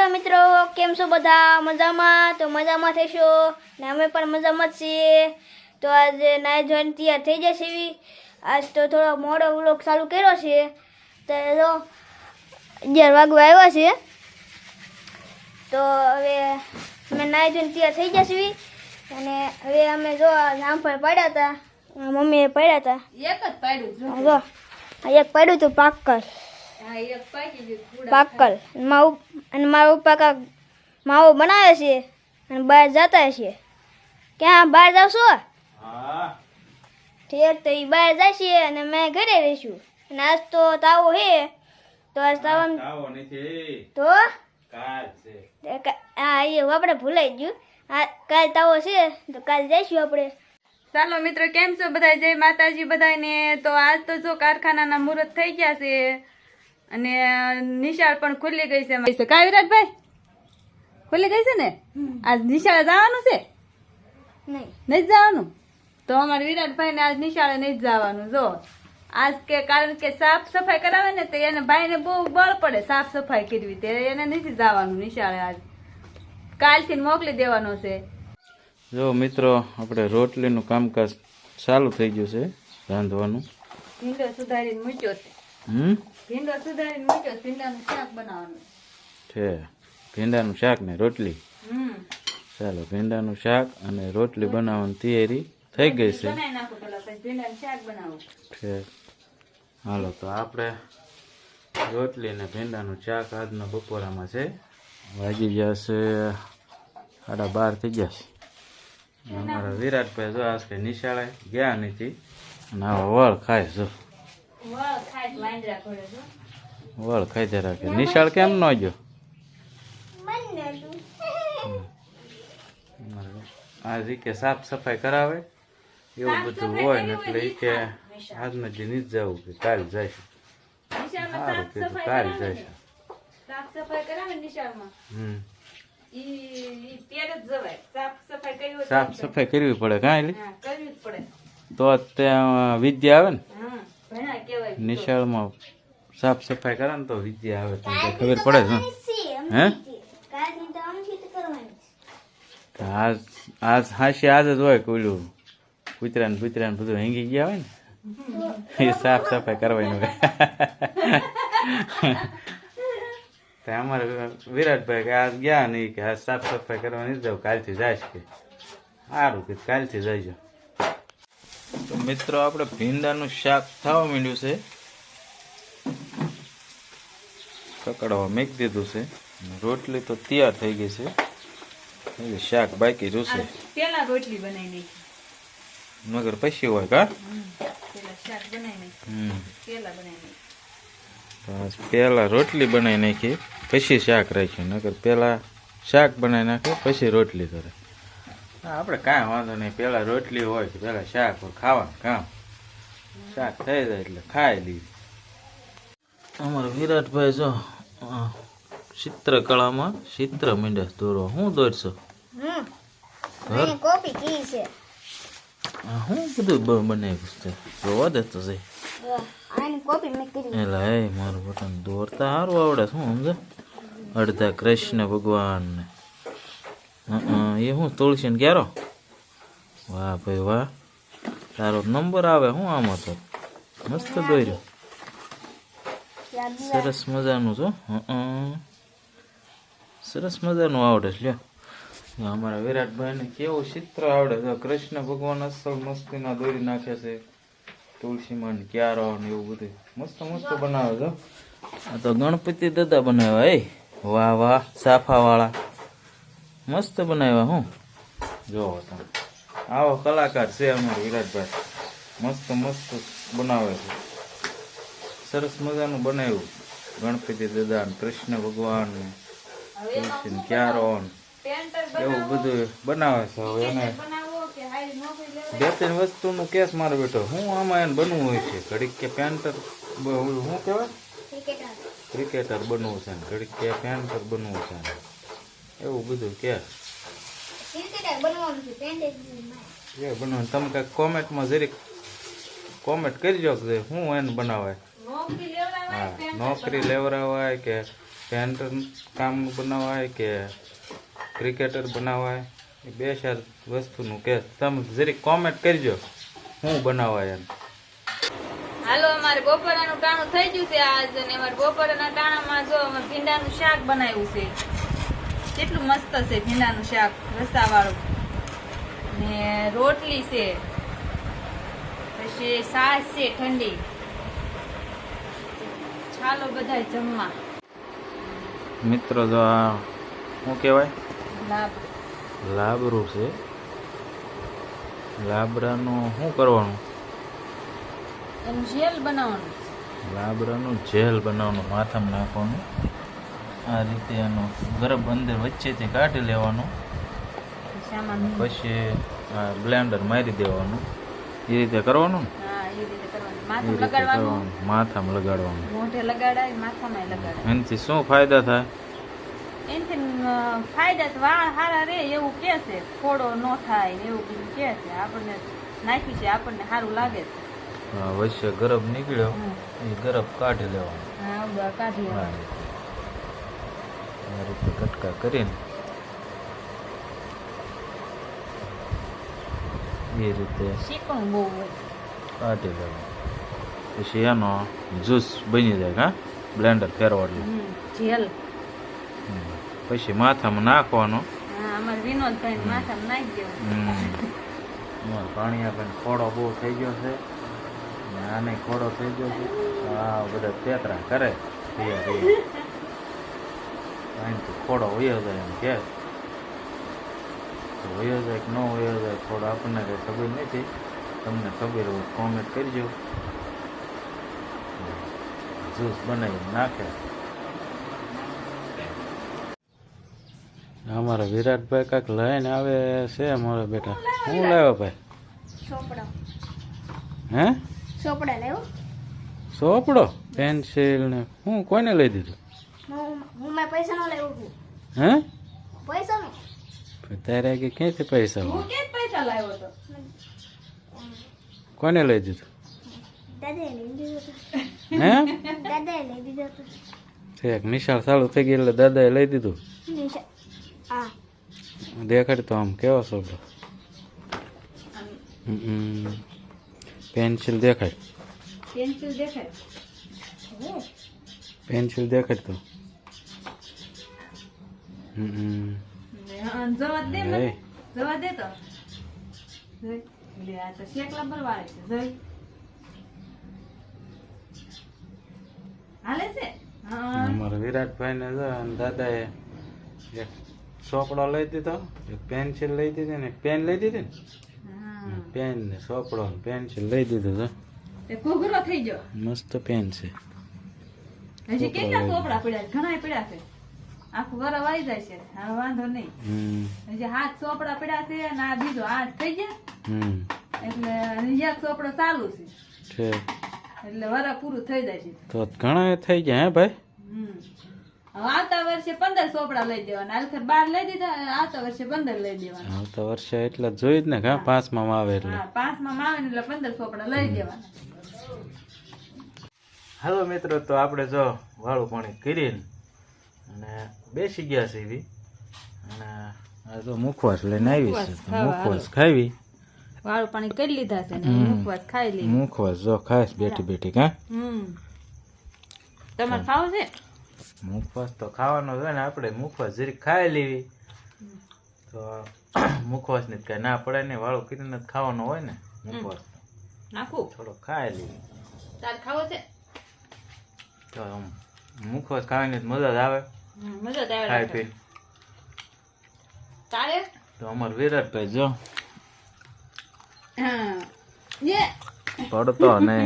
Hello મિત્રો, કેમ છો બધા? મજામાં? તો મજામાં થશો ને અમે પણ મજામાં જ છીએ. તો આજે નાઈ ધોઈને તૈયાર થઈ જશે એવી. આજ તો થોડો મોડો વ્લોગ ચાલુ કર્યો છે. તો જો 11 વાગવા આવ્યા છે. તો હવે અમે નાઈ ધોઈને તૈયાર થઈ જશે એવી. અને હવે અમે જો જામફળ પાડ્યા હતા, મમ્મીએ પાડ્યા હતા. એક જ પાડ્યું જો એક પાડ્યું હતું પાકલ. હા એક પાકી ગયું પાકલ અને મારા પપ્પા કાંક માવો બનાવે છે અને બહાર જતા છે. ક્યાં બહાર જાવશો? ઠીક, તો એ બહાર જશે અને મેં ઘરે રહીશું. અને આજ તો તાવો છે, તો આજ તાવામાં તો હા એ આપણે ભૂલાઈ ગયું. હા કાલ તાવો છે તો કાલ જઈશું આપણે. ચાલો મિત્રો, કેમ છો બધા? જય માતાજી બધાને. તો આજ તો જો કારખાનાના મુહૂર્ત થઈ ગયા છે અને નિશાળ પણ ખુલ્લી ગઈ છે. કા વિરાટભાઈ ખુલ્લી ગઈ છે ને? આજ નિશાળે જવાનું છે? નહીં જવાનું? તો અમારે વિરાટભાઈ ને આજ નિશાળે નહીં જવાનું. જો આજ કે કારણ કે સાફ સફાઈ કરાવે ને તો એને ભાઈને બહુ બળ પડે સાફ સફાઈ કરવી, તે એને નથી જવાનું નિશાળે. આજ કાલથી મોકલી દેવાનો છે. જો મિત્રો, આપણે રોટલીનું કામકાજ ચાલુ થઈ ગયું છે, રાંધવાનું. ભીંડો સુધારીને મૂક્યો છે. ભીંડો સુધારીને મૂક્યો. ભીંડાનું શાક બનાવવાનું છે. ભીંડાનું શાક ને રોટલી. ચાલો, ભીંડાનું શાક અને રોટલી બનાવવાની તૈયારી થઈ ગઈ છે. બનાવી નાખો પેલા, પછી ભીંડાનું શાક બનાવો. છે. હાલો, તો આપણે રોટલી ને ભીંડાનું શાક આજના બપોરામાં છે. વાગી ગયા છે 12:30 થઈ ગયા છે. અમારા વિરાટભાઈ જો આજ કઈ નિશાળે ગયા નથી અને આવા વળ ખાય જો. વળ ખાઈ રાખે. નિશાળ કેમ ન ગયો? આ રીતે સાફ સફાઈ કરાવે એવું બધું હોય ને એટલે એ કે આજના જે નથી જવું કે કાલ જાય. સારું કીધું, કાલ જાય. સાફ સફાઈ કરાવે નિશાળમાં ઈ ત્યારે જ જવાય. સાફ સફાઈ કરવી હોય સાફ સફાઈ કરવી પડે કાંઈ હા, કરવી જ પડે. તો ત્યાં વિદ્યા આવે ને. હા, ભણા કહેવાય. નિશાળમાં સાફ સફાઈ કરે ને તો વિદ્યા આવે, તમને ખબર પડે છે. હે આજ હાશી આજ જ હોય કે ઓલું કૂતરા ને બધું હેંગી ગયા હોય ને એ સાફ સફાઈ કરવાનું. અમારે વિરાટભાઈ કે આજ ગયા નહીં કે આજ સાફ સફાઈ કરવાની જાવ, કાલથી જાય કે સારું કે કાલથી જઈજો. તો મિત્રો, આપણે ભીંડાનું શાક થવા માંડ્યું છે. કકડવા મેકી દીધું છે. રોટલી તો તૈયાર થઈ ગઈ છે. શાક બાકી જોશે. પેલા રોટલી બનાવી નાખી મગર પછી હોય કા? પેલા શાક બનાવી નાખી. પેલા બનાવી નાખી. પેલા રોટલી બનાવી નાખી પછી શાક રાખ્યું, નગર પેલા શાક બનાવી નાખે પછી રોટલી કરે. આપણે કાંઈ વાંધો નહીં, પેલા રોટલી હોય કે પેલા શાક હોય, ખાવાનું કામ. શાક થઈ જાય એટલે ખાઈ લઈએ. અમારો વિરાટભાઈ જો ચિત્રકળામાં ચિત્ર મીંડે દોરો. શું દોરશો? કોપી કી છે. શું બધું બનાવ્યું છે? જોવા દેતો છે. આની કોપી મેં કરી. એલા એ મારું બટન દોરતા સારું આવડે. શું સમજે? અડધા કૃષ્ણ ભગવાન ને એ શું તુલસી ને ક્યારો. વાહ ભાઈ વાહ, તારો નંબર આવે. શું આમાં તો મસ્ત દોર્યું. સરસ મજાનું છો. સરસ મજાનું આવડે છે. લ્યો, અમારા વિરાટભાઈ ને કેવું ચિત્ર આવડે છે. કૃષ્ણ ભગવાન અસલ મસ્તીના દોરી નાખે છે. તુલસીમાં ને ક્યારો ને એવું બધું મસ્ત મસ્ત બનાવે છે. આ તો ગણપતિ દાદા બનાવ્યા. વાહ વાહ, સાફા વાળા મસ્ત બનાવ્યા. હું જોવો તમે, આવો કલાકાર છે અમારો વિરાટભાઈ. મસ્ત મસ્ત બનાવે છે. સરસ મજાનું બનાવ્યું. ગણપતિ દાદા ને કૃષ્ણ ભગવાન ને તુલસી ને ક્યારો એવું બધું બનાવે છે. હવે એને બે ત્રણ વસ્તુનું કેસ મારો બેટો. હું આમાં એને બનવું હોય છે. ઘડીક કે પેન્ટર, શું કહેવાય, ક્રિકેટર બનવું છે, ઘડીક કે પેન્ટર બનવું છે, એવું બધું કે બનવાનું. તમે કંઈક કોમેન્ટમાં જરીક કોમેન્ટ કરજો કે હું એને બનાવાય. હા, નોકરી લેવડાવાય કે પેન્ટર કામનું બનાવાય કે ક્રિકેટર બનાવાય એ બે ચાર વસ્તુનું કે તમે જરીક કોમેન્ટ કરજો શું બનાવાય એમ. હાલો અમારે બપોરાનું ટાણું થઈ ગયું છે આજ, અને અમારે બપોરાના ટાણામાં જો અમે ભીંડાનું શાક બનાવ્યું છે. કેટલું મસ્ત છે ભીંડાનું શાક રસાવાળું, ને રોટલી છે, પછી છાશ છે ઠંડી. ચાલો બધા જમવા. મિત્રો જો આ શું કહેવાય લાભ લાબરું છે. લાબરાનું શું કરવાનું? એનું જેલ બનાવવાનું. લાબરાનું જેલ બનાવવાનું, માથામાં નાખવાનું. આ રીતે એનું ગરબ અંદર વચ્ચેથી કાઢી લેવાનું, પછી આમાં પછી આ બ્લેન્ડર મારી દેવાનું. એ રીતે કરવાનું ને? હા એ રીતે કરવાનું. એ માથું રીતે લગાડવાનું, કરવાનું, માથામાં લગાડવાનું. મોઢે લગાડાય, માથામાં લગાડાય. એનાથી શું ફાયદા થાય? એનાથી ફાયદા તો વાળ સારા રહે એવું કે છે, ફોડો ન થાય ને એવું બધું કે છે. આપણને નાખ્યું છે, આપણને સારું લાગે છે. વચ્ચે ગરબ નીકળ્યો એ ગરબ કાઢી લેવાનો. હા બધા કાઢી આ લેવાનું. રીતે. આ રીતે કટકા કરીને એ રીતે શીકણું બહુ હોય. કાઢી લેવાનું. પછી એનો જ્યુસ બની જાય. હા, બ્લેન્ડર ફેરવાડલું. જેલ. પછી માથામાં નાખવાનો. હા અમારે વિનોદભાઈ માથામાં નાખી દેવાનું. પાણીયાભાઈ ખોડો બહુ થઈ ગયો છે, ને આને ખોડો થઈ ગયો છે. આ બધા તેતરા કરે અહીંથી ખોડો વયો જાય એમ કે વયો જાય કે ન વયો જાય ખોડો આપણને કંઈ ખબર નથી. તમને ખબર હોય કોમેન્ટ કરજો. જ્યુસ બનાવીને નાખે. અમારા વિરાટભાઈ કાંઈક લઈને આવે છે મારા બેટા. શું લાવ્યો ભાઈ? ચોપડા હે? ચોપડા લેવો. સોપડો, પેન્સિલ ને હું કોઈને લઈ દીધું? હું મેં પૈસા નો લેવું છું. હે? પૈસા નો તારે આગળ ક્યાંથી પૈસા હું હોય? ક્યાં પૈસા લાવ્યો હતો? કોને લઈ દીધું? દાદાએ લઈ દીધો હતો. હે? દાદાએ લઈ દીધો હતો. ઠીક, નિશાળ ચાલુ થઈ ગઈ એટલે દાદાએ લઈ દીધું. હા દેખાડ તો આમ કેવો સોપડો. પેન્સિલ દેખાડ. પેન્સિલ દેખાય. પેન્સિલ દેખાડ તો. જવા દે મને. લે. જવા દે તો. જોઈ. લે આ તો શેકલા ભરવાળે છે. જોઈ. હાલે છે. હા. અમારા વિરાટભાઈ ને દાદાએ એક સોપડો લઈ દીધો, એક પેન્સિલ લઈ દીધી ને એક પેન લઈ દીધી ને. હા. પેન ને સોપડો ને પેન્સિલ લઈ દીધું છે. તે ઘૂઘરો થઈ ગયો. મસ્ત પેન છે. હજી કેટલા ચોપડા પડ્યા છે? ઘણા પડ્યા છે. આખું વર વાઈ જાય છે. હા વાંધો નહીં. હજી 7 ચોપડા પડ્યા છે અને આ બીજો 8 થઈ ગયા. એટલે હજી એક ચોપડો ચાલુ છે. ઠીક. એટલે વરા પૂરું થઈ જાય છે. તો ઘણા થઈ ગયા હે ભાઈ? હમ. હવે આવતા વર્ષે 15 ચોપડા લઈ દેવાના. આલખર 12 લઈ દીધા, આવતા વર્ષે 15 લઈ દેવાના. આવતા વર્ષે એટલે જોઈ જ ને કા 5માં આવે એટલે. હા 5માં આવે ને એટલે 15 ચોપડા લઈ દેવાના. હાલો મિત્રો, તો આપણે જો વાળું પાણી કરીને અને બેસી ગયા છે એવી, અને આ તો મુખવાસ લઈને આવી છે. તો મુખવાસ ખાવી. વાળું પાણી કરી લીધા છે ને મુખવાસ ખાઈ લીધી. મુખવાસ જો ખાઈશ બેઠી બેઠી કા. તમારે ખાવું છે? મુખવાસ તો ખાવાનો હોય ને, આપણે મુખવાસ જરીક ખાઈ લેવી તો મુખવાસ ની કઈ ના પડે ને. વાળું કરીને જ ખાવાનો હોય ને મુખવાસ. નાખું થોડો ખાઈ લેવી તાર ખાવો છે? તો આમ મુખવાસ ખાવાની જ મજા જ આવે. મજા જ આવે. ખાઈ પી. તારે? તો અમાર વિરાટભાઈ જો હા યે પડતો ને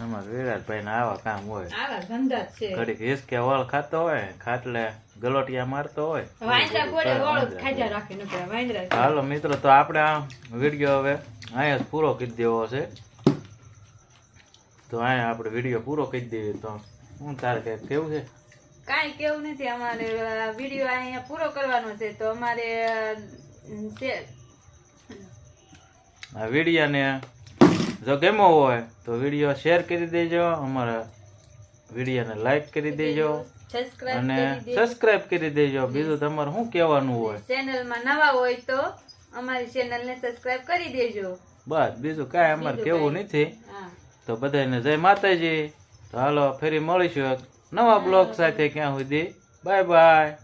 અમાર વિરાટભાઈ ને આવા કામ હોય. આવા ધંધા છે. ઘડીક હિસકે વાળ ખાતો હોય, ખાટલે ગલોટિયા મારતો હોય. વાંદરા ગોળે વાળો ખાજા રાખે ન પડે વાંદરા. હાલો મિત્રો, તો આપણે આ વિડીયો હવે અહીંયા જ પૂરો કરી દેવો છે. તો અહીંયા આપણે વિડીયો પૂરો કરી દેવી. તો હું તારે કઈ કેવું છે? કાંઈ કેવું નથી. અમારે વિડીયો અહીંયા પૂરો કરવાનો છે. તો અમારે આ વિડીયોને જો ગમ્યો હોય તો વિડીયો શેર કરી દેજો. અમારા વિડીયોને લાઈક કરી દેજો સબસ્ક્રાઇબ અને કરી દેજો. સબસ્ક્રાઇબ કરી દેજો. બીજું તમારે શું કહેવાનું હોય? ચેનલમાં નવા હોય તો અમારી ચેનલને સબસ્ક્રાઇબ કરી દેજો. બસ બીજું કાંઈ અમારે કેવું નથી. હા તો બધાને જય માતાજી. તો હાલો ફરી મળીશું એક નવા બ્લોગ સાથે. ક્યાં સુધી બાય બાય.